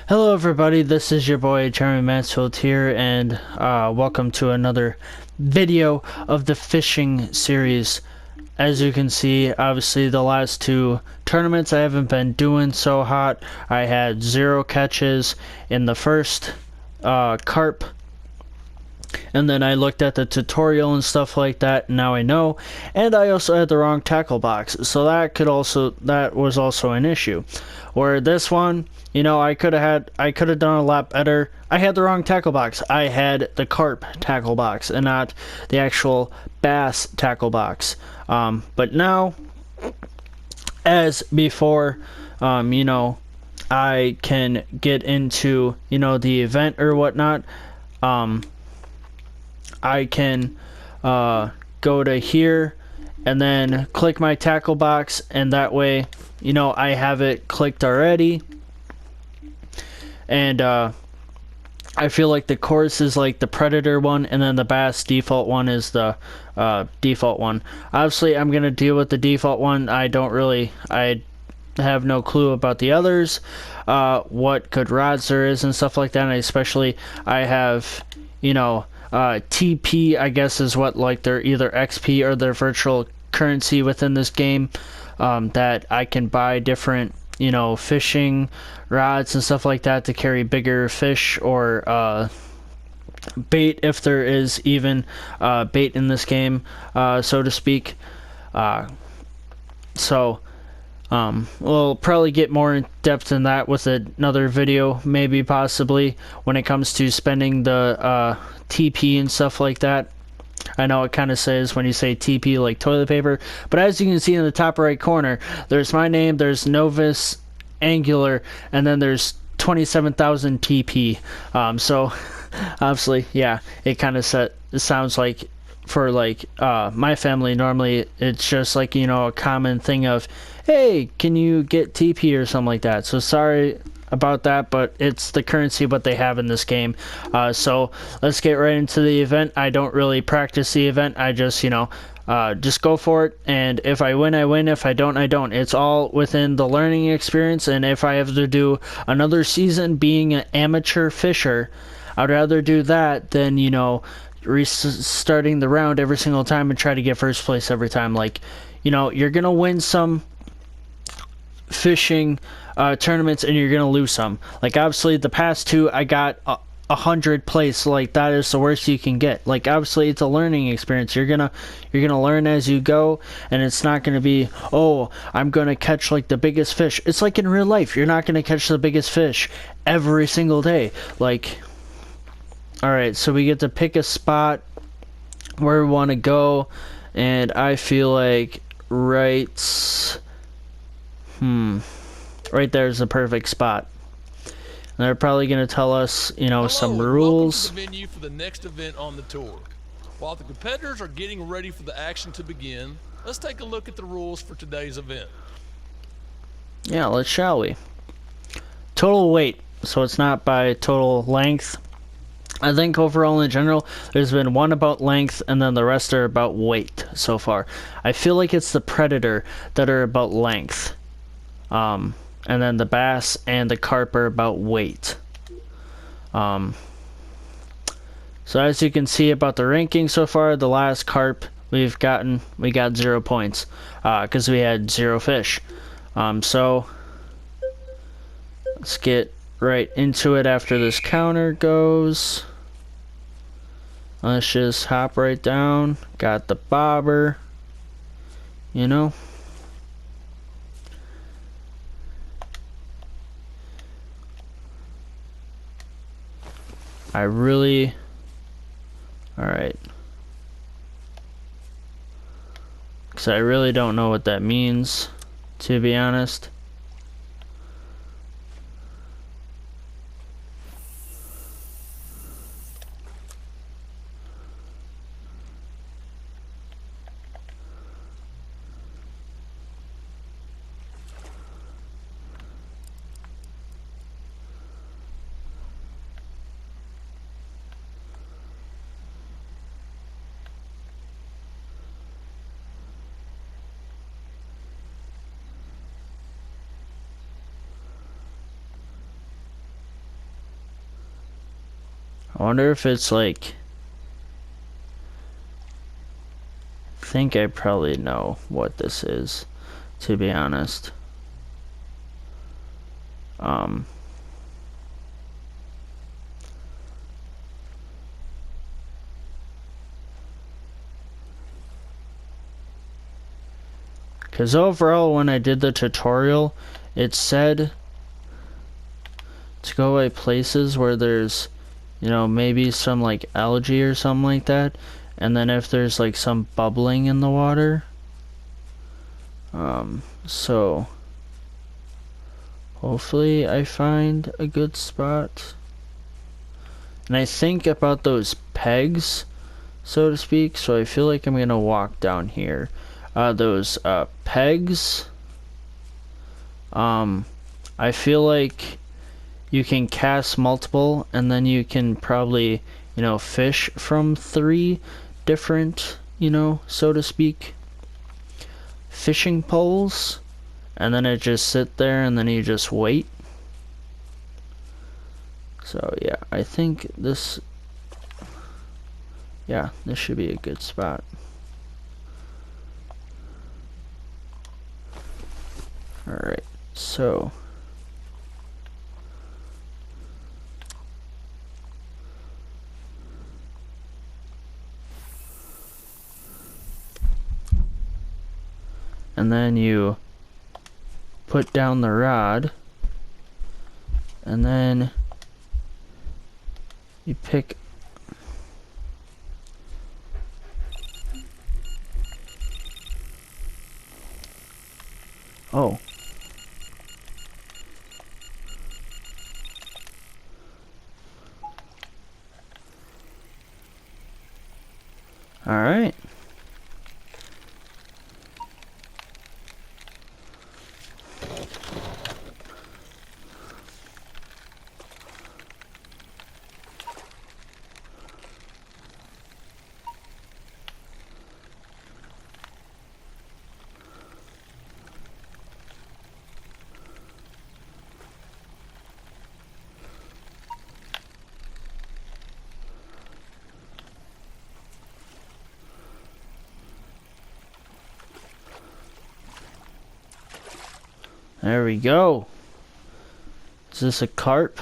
Hello everybody, this is your boy Jeremy Mansfield here, and welcome to another video of the fishing series. As you can see, obviously the last two tournaments I haven't been doing so hot. I had 0 catches in the first carp, and then I looked at the tutorial and stuff like that, and now I know. And I also had the wrong tackle box, so that was also an issue. Where this one, you know, I could have done a lot better. I had the wrong tackle box. I had the carp tackle box and not the actual bass tackle box. But now, as before, you know, I can get into, you know, the event or whatnot. I can go to here and then click my tackle box, and that way, you know, I have it clicked already. And I feel like the course is like the predator one, and then the bass default one is the default one. Obviously, I'm gonna deal with the default one. I have no clue about the others, what good rods there is and stuff like that. And especially, I have, you know, TP, I guess, is what, like, their either XP or their virtual currency within this game, that I can buy different, you know, fishing rods and stuff like that to carry bigger fish, or bait, if there is even bait in this game, so to speak. We'll probably get more in depth in that with another video, maybe, possibly, when it comes to spending the TP and stuff like that. I know it kind of says when you say TP like toilet paper, but as you can see in the top right corner, there's my name, there's Novus Angular, and then there's 27,000 TP. So obviously, yeah, it kind of sounds like, for like my family, normally it's just like, you know, a common thing of, hey, can you get TP or something like that. So sorry about that, but it's the currency what they have in this game. So let's get right into the event. I don't really practice the event. I just, you know, just go for it, and if I win, I win. If I don't, I don't. It's all within the learning experience, and if I have to do another season being an amateur fisher, I'd rather do that than, you know, restarting the round every single time and try to get first place every time. Like, you know, you're gonna win some fishing tournaments and you're gonna lose some. Like, obviously the past two I got 100 place. Like, that is the worst you can get. Like, obviously it's a learning experience. You're gonna learn as you go, and it's not gonna be, oh, I'm gonna catch like the biggest fish. It's like in real life, you're not gonna catch the biggest fish every single day. Like, alright, so we get to pick a spot where we want to go, and I feel like right there is the perfect spot. And they're probably going to tell us, you know, some rules. Welcome to the venue for the next event on the tour. While the competitors are getting ready for the action to begin, let's take a look at the rules for today's event. Yeah, shall we? Total weight, so it's not by total length. I think overall in general, there's been one about length, and then the rest are about weight so far. I feel like it's the predator that are about length. And then the bass and the carp are about weight. So as you can see about the ranking so far, the last carp we got 0 points, because we had 0 fish. So let's get right into it after this counter goes. Let's just hop right down. Got the bobber, you know. Alright. Because I really don't know what that means, to be honest. I wonder if it's like... I think I probably know what this is, to be honest. Because overall, when I did the tutorial, it said to go like places where there's, you know, maybe some like algae or something like that, and then if there's like some bubbling in the water. So hopefully I find a good spot. And I think about those pegs, so to speak, so I feel like I'm gonna walk down here. Those pegs, I feel like you can cast multiple, and then you can probably, you know, fish from 3 different, you know, so to speak, fishing poles, and then it just sit there, and then you just wait. So yeah, I think this, yeah, this should be a good spot. Alright, so and then you put down the rod, and then you pick oh. Alright. There we go. Is this a carp?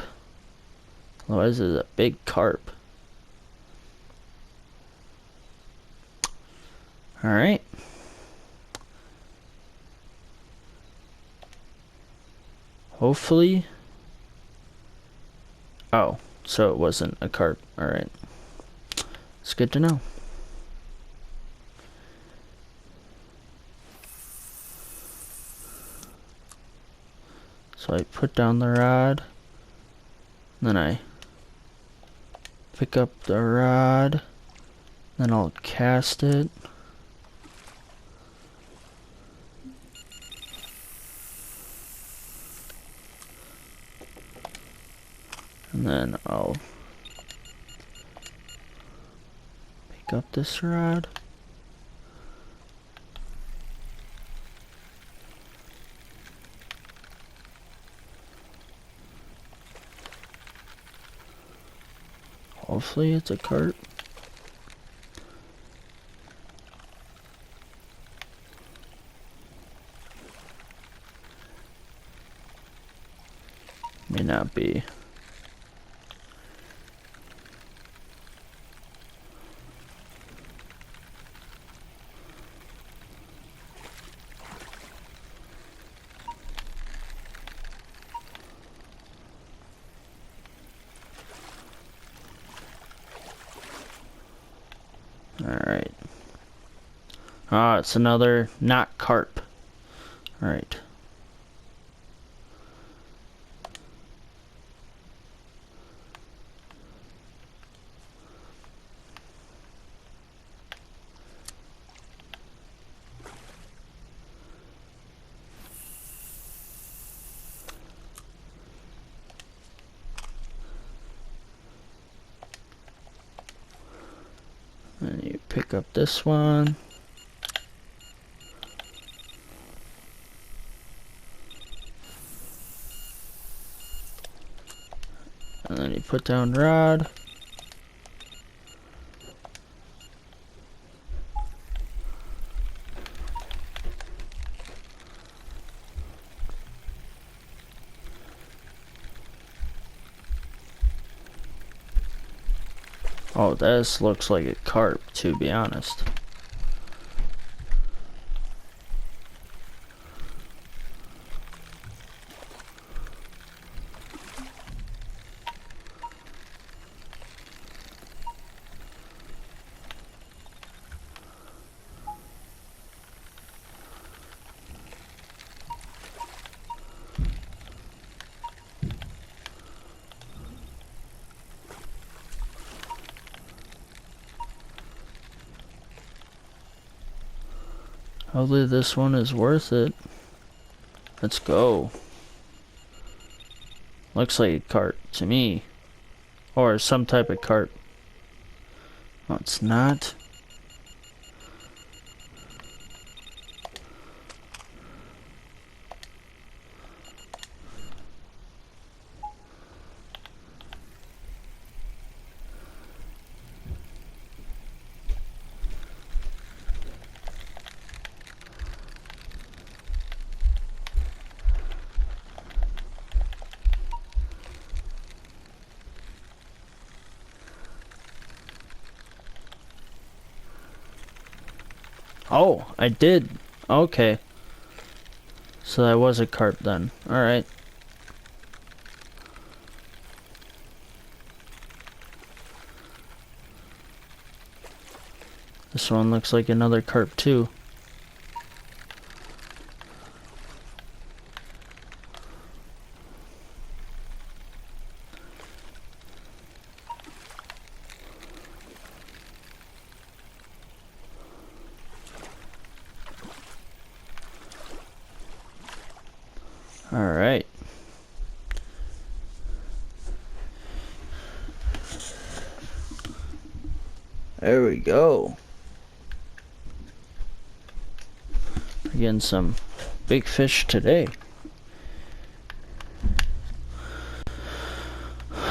Oh, this is a big carp. Alright. Hopefully. Oh, so it wasn't a carp. Alright. It's good to know. So I put down the rod, then I pick up the rod, then I'll cast it. And then I'll pick up this rod. Hopefully it's a carp. May not be. Alright. Ah, it's another not carp. Alright. And you pick up this one. And then you put down rod. Oh, this looks like a carp, to be honest. Hopefully this one is worth it. Let's go. Looks like a carp to me. Or some type of carp. Oh, it's not. Oh, I did. Okay. So that was a carp then. Alright. This one looks like another carp too. Alright. There we go. We're getting some big fish today.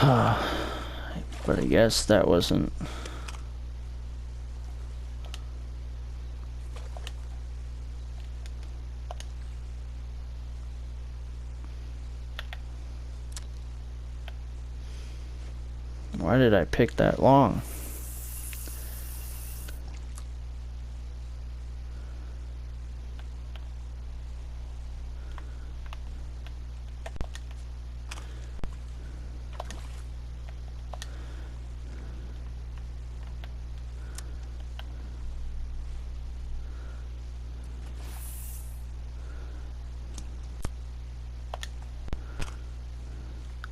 But I guess that wasn't... Why did I pick that long?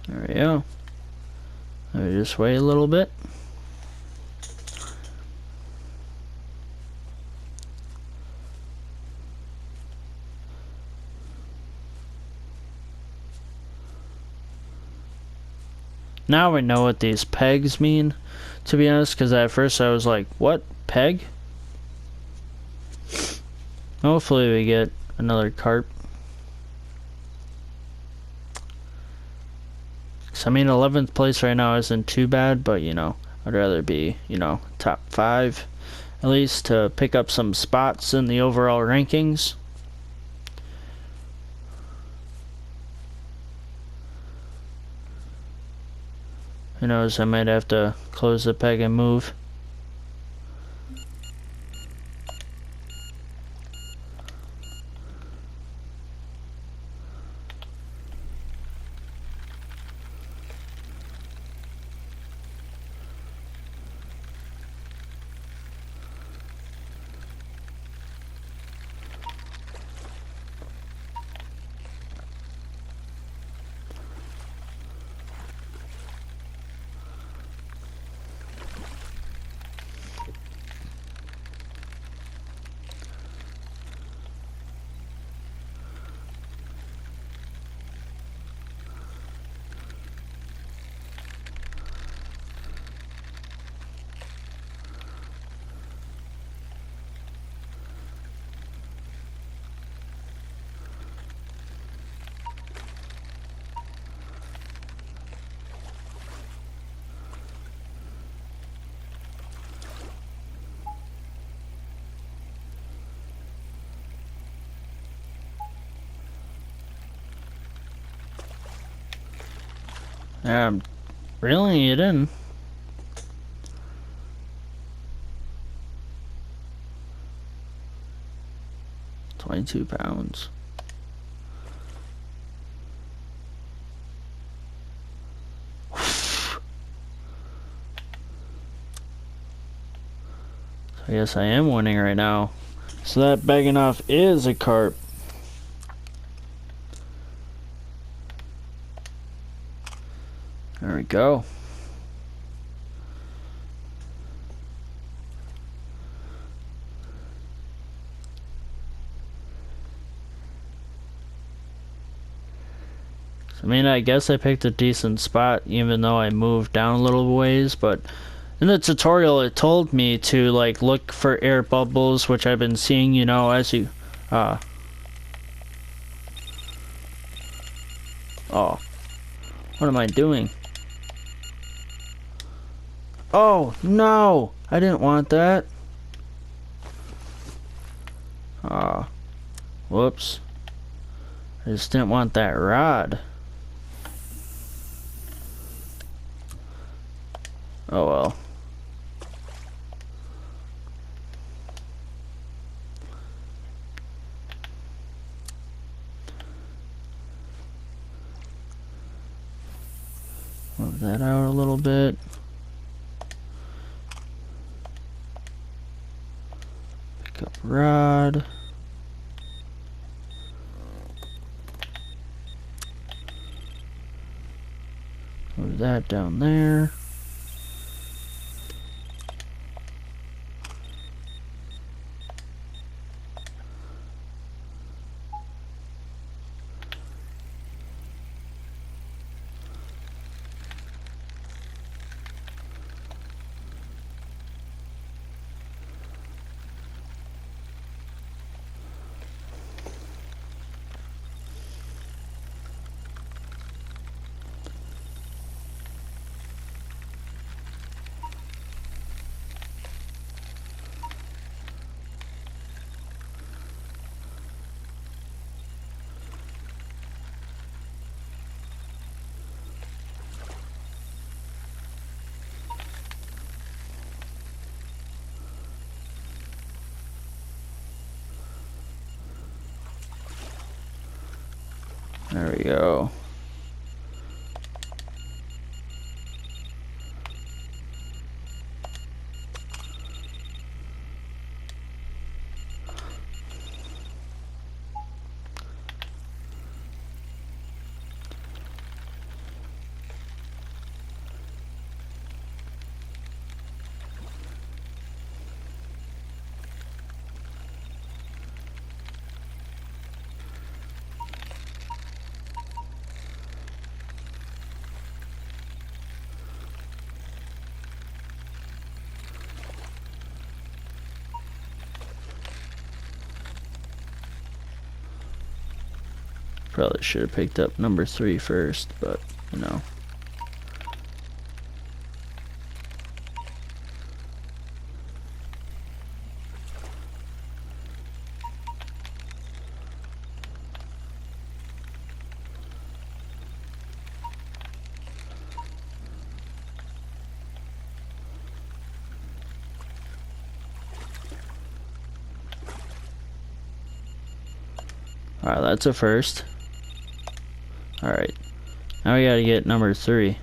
There we go. Let me just wait a little bit. Now I know what these pegs mean, to be honest, because at first I was like, what? Peg? Hopefully we get another carp. I mean, 11th place right now isn't too bad, but, you know, I'd rather be, you know, top 5, at least, to pick up some spots in the overall rankings. Who knows, I might have to close the peg and move. I'm reeling it in. 22 pounds. I guess I am winning right now. So that bag enough is a carp. There we go. I mean, I guess I picked a decent spot even though I moved down a little ways, but in the tutorial it told me to like look for air bubbles, which I've been seeing, you know, as you oh, what am I doing? Oh no, I didn't want that. Whoops, I just didn't want that rod. Oh well. Move that out a little bit. Pick up rod. Move that down there. There we go. Probably should have picked up number 3 first, but you know. Alright, that's a first. Alright, now we gotta get number 3.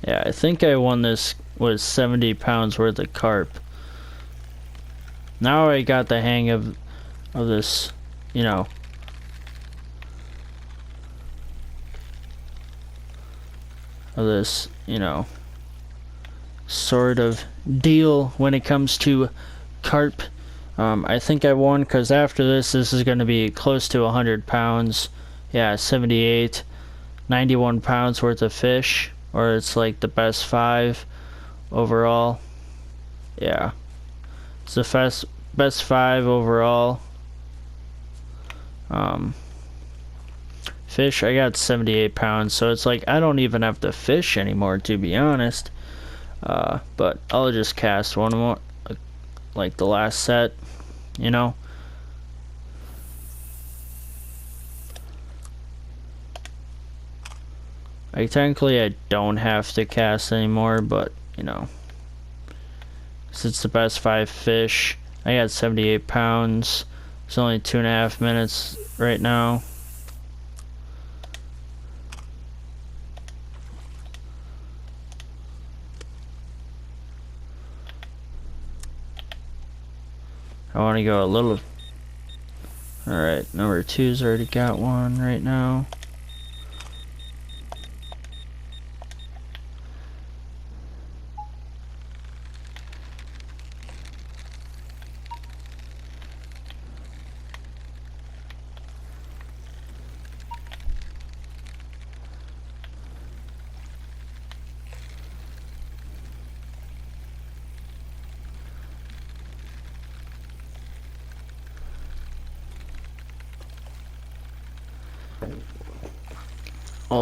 Yeah, I think I won this with 70 pounds worth of carp. Now I got the hang of this, you know. of this, you know, sort of deal when it comes to carp. I think I won because after this is going to be close to 100 pounds. Yeah, 78, 91 pounds worth of fish, or it's like the best 5 overall. Yeah, it's the best 5 overall. Fish, I got 78 pounds, so it's like I don't even have to fish anymore, to be honest. But I'll just cast one more, like the last set, you know. Technically I don't have to cast anymore, but you know, since it's the best 5 fish, I got 78 pounds. It's only 2.5 minutes right now. I want to go a little. Alright, number 2's already got one right now.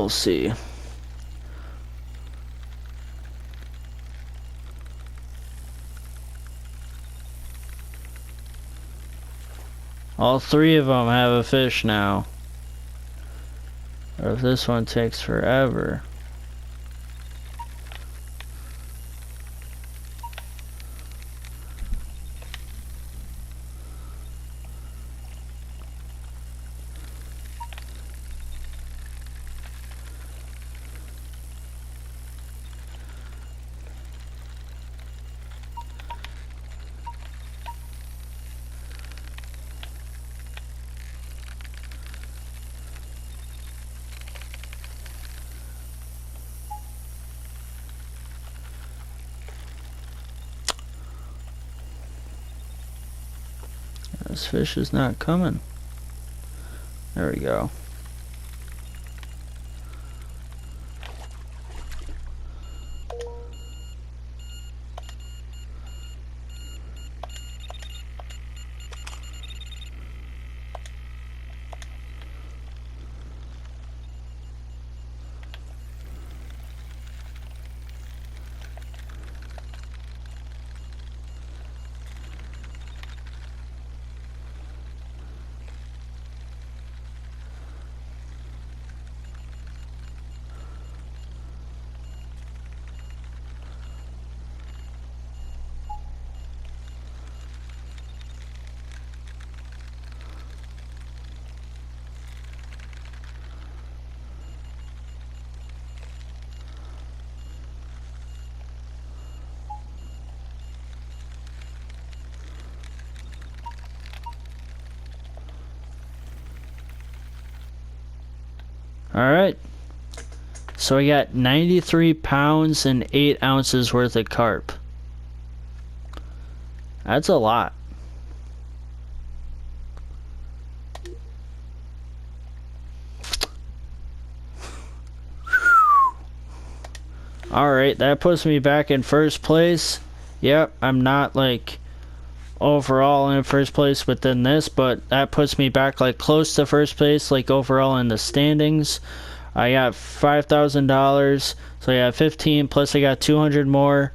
We'll see. All 3 of them have a fish now. Or if this one takes forever. This fish is not coming. There we go. Alright, so I got 93 pounds and 8 ounces worth of carp. That's a lot. Alright, that puts me back in first place. Yep, I'm not like overall in first place within this, but that puts me back like close to first place, like overall in the standings. I got $5,000, so I got 15 plus I got 200 more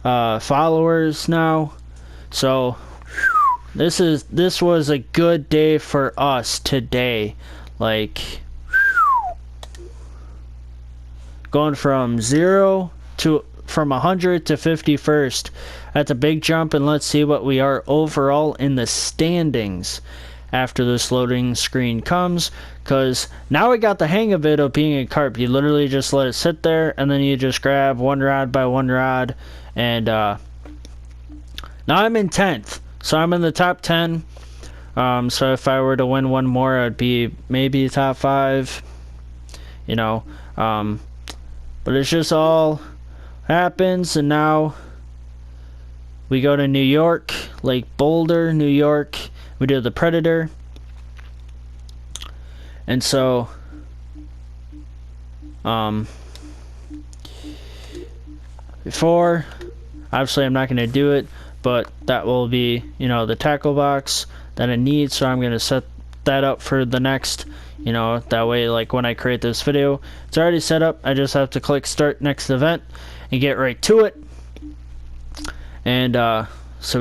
followers now. So this was a good day for us today. Like going from 100 to 51st. That's a big jump, and let's see what we are overall in the standings after this loading screen comes, because now I got the hang of it of being a carp. You literally just let it sit there, and then you just grab one rod by one rod, and now I'm in 10th, so I'm in the top 10. So if I were to win one more, I'd be maybe top 5, you know. But it's just all happens, and now we go to New York, Lake Boulder, New York. We do the Predator. And so before, obviously I'm not going to do it, but that will be, you know, the tackle box that I need, so I'm going to set that up for the next, you know, that way like when I create this video, it's already set up. I just have to click start next event and get right to it. And so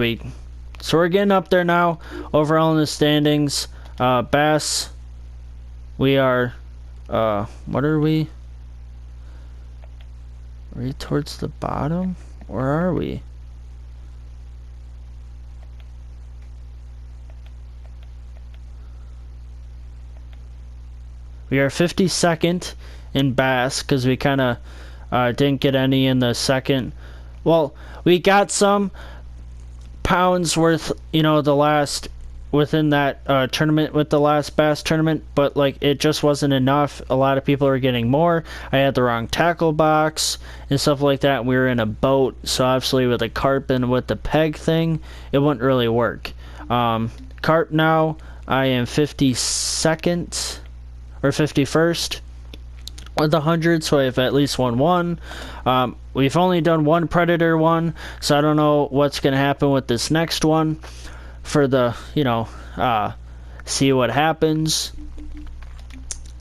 we're getting up there now. Overall in the standings, bass, we are what are we? Are we towards the bottom? Where are we? We are 52nd in bass because we kind of didn't get any in the second. Well, we got some pounds worth, you know, the last within that tournament with the last bass tournament, but like it just wasn't enough. A lot of people are getting more. I had the wrong tackle box and stuff like that. We were in a boat, so obviously with the carp and with the peg thing, it wouldn't really work. Carp now, I am 52nd or 51st with 100, so I've at least won one. We've only done one Predator one, so I don't know what's going to happen with this next one for the, you know, see what happens.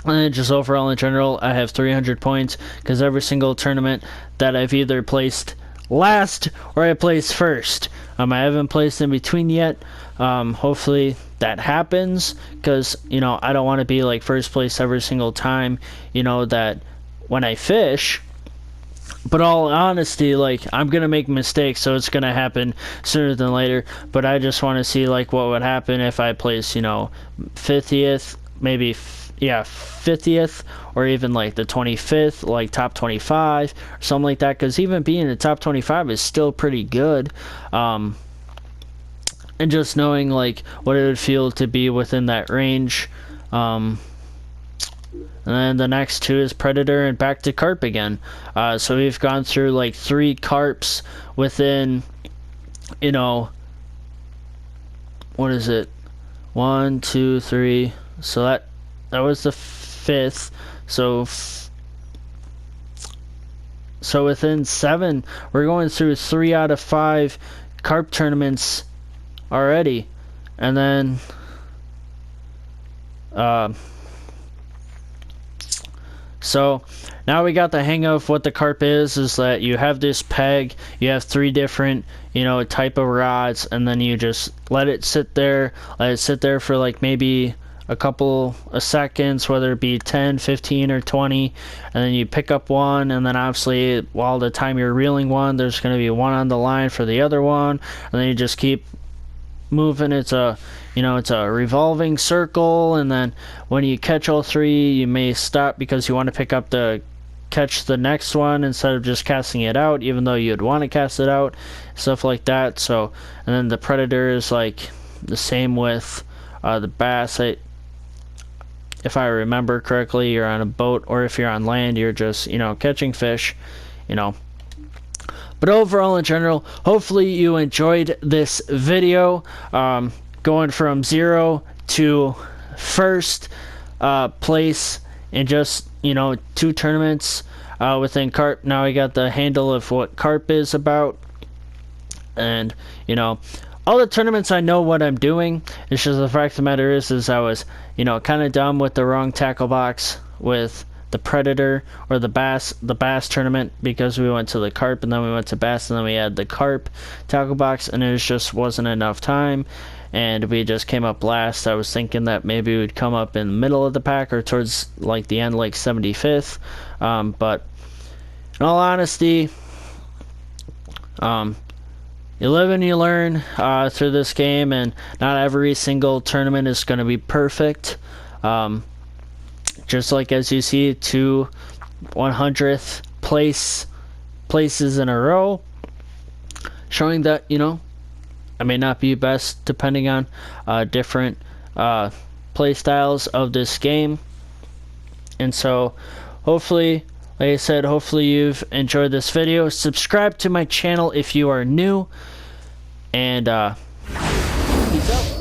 And then just overall in general, I have 300 points because every single tournament that I've either placed last or I placed first. I haven't placed in between yet. Hopefully that happens because, you know, I don't want to be like first place every single time, you know, that when I fish. But all honesty, like I'm gonna make mistakes, so it's gonna happen sooner than later. But I just want to see like what would happen if I place, you know, 50th, maybe 50th, or even like the 25th, like top 25 or something like that. Because even being in the top 25 is still pretty good. And just knowing like what it would feel to be within that range. And then the next two is Predator and back to carp again. So we've gone through like 3 carps within, you know, what is it? 1, 2, 3. So that was the 5th. So within 7, we're going through 3 out of 5 carp tournaments already. And then so now we got the hang of what the carp is that you have this peg, you have 3 different, you know, type of rods, and then you just let it sit there for like maybe a couple of seconds, whether it be 10, 15, or 20, and then you pick up one, and then obviously while the time you're reeling one, there's going to be one on the line for the other one, and then you just keep moving. It's a, you know, it's a revolving circle, and then when you catch all 3, you may stop because you want to catch the next one instead of just casting it out, even though you'd want to cast it out, stuff like that. So, and then the Predator is like the same with the bass. If I remember correctly, you're on a boat, or if you're on land, you're just, you know, catching fish, you know. But overall in general, hopefully you enjoyed this video, going from 0 to first place in just, you know, 2 tournaments within carp. Now I got the handle of what carp is about, and, you know, all the tournaments I know what I'm doing. It's just the fact of the matter is I was, you know, kind of dumb with the wrong tackle box with the Predator or the bass tournament, because we went to the carp and then we went to bass and then we had the carp tackle box, and it just wasn't enough time, and we just came up last. I was thinking that maybe we'd come up in the middle of the pack or towards like the end, like 75th, but in all honesty, you live and you learn through this game, and not every single tournament is going to be perfect. Just like as you see, 2 100th places in a row, showing that, you know, I may not be best depending on different play styles of this game. And so hopefully, Like I said, hopefully you've enjoyed this video. Subscribe to my channel if you are new. And, peace out.